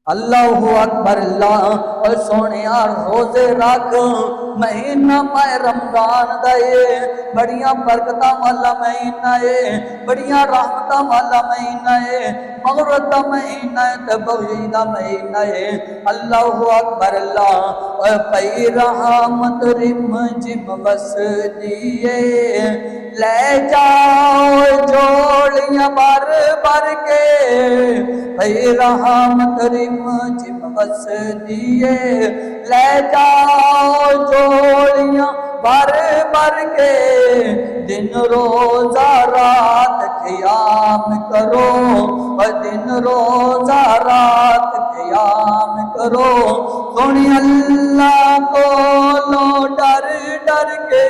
अल्लाहु अकबर। अल्लाह और सोने रोजे रख, महीना मैं रमजान दे, बड़िया बरकतां वाला महीना है, बड़िया रहमतां वाला महीना है, मगफरत दा महीना है, तबहीद दा महीना है। अल्लाहु अकबर। अल्लाह और पई रहमत रिम जिम बस दिए, ले जाओ जोड़ियां भर भर के, पई रहमत रिम जिम बस दिए, ले जाओ जोड़ियां भर भर के, दिन रोजा रात क़याम करो, और दिन रोजा रात क़याम करो, सोनी अल्लाह को लो डर डर के,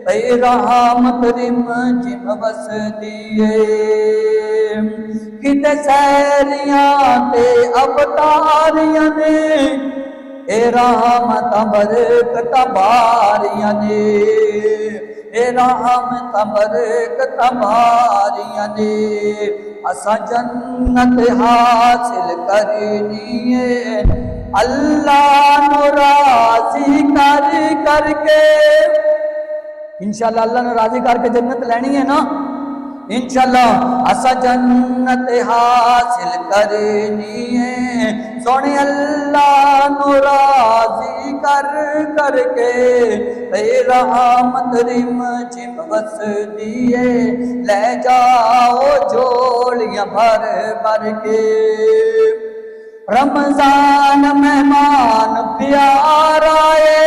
पई रहमत रिम जिम बस दिए, किते सैरियां ते अवतारियां ने, ए रहमत बरकत बारियां ने, ए रहमत बरकत बारियां ने, असा जन्नत हासिल करनी है, अल्लाह नु राजी कर करके। इंशाअल्लाह अल्लाह ने राजी करके जन्नत लेनी है ना, इंशाअल्लाह असा जन्नत हासिल करनी है, सोने अल्लाह नु राजी कर करके, रहमत रिम जिम बस दिए, ले जाओ जोड़ियां भर भर के। रमजान मेहमान प्यारा है,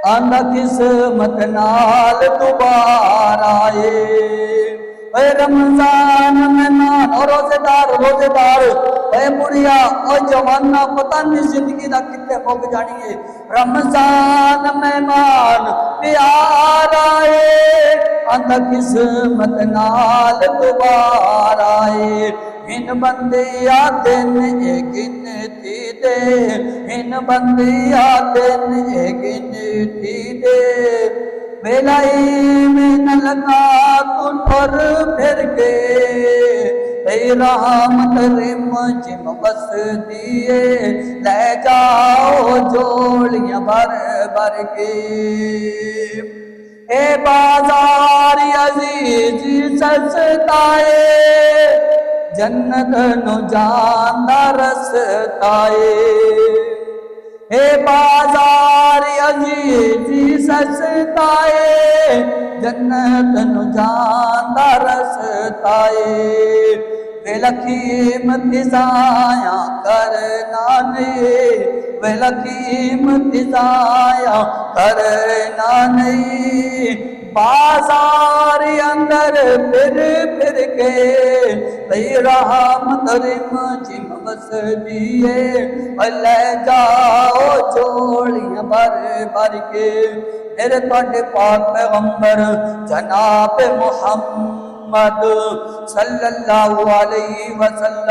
आंदा किस्मत नाल दोबारा आए, रमजान मेहमान और रोजेदार रोजेदार, बुढ़िया और जवाना पता नहीं जिंदगी का कितने मुक जानी है। रमजान मेहमान प्यार आए, आंदा किस्मत नाल दोबारा आए, इन बंदिया दिन गिनती दे, इन बंदिया दिन गिनती दे, बेलाई में न लगा तू ठुर फिर के, रहमत रिम जिम बस दिए, ले जाओ जोड़ियां भर भर के। ए बाजार अजीज सस्ताए, जन्नत नु जांदा रस्ताए, ए बाजार अजीज सस्ताए, जन्नत नु जांदा रस्ताए, बेलखीम तिजाया करना नहीं, बेलखीम तिजाया करना नहीं, बाजार अंदर फिर फिर के, रहमत रिम जिम बस दिए, ले जाओ जोड़ियां भर भर के। मेरे तुहाडे पाक पैगंबर जनाब मुहम्मद सल्लल्लाहु अलैहि वसल्लम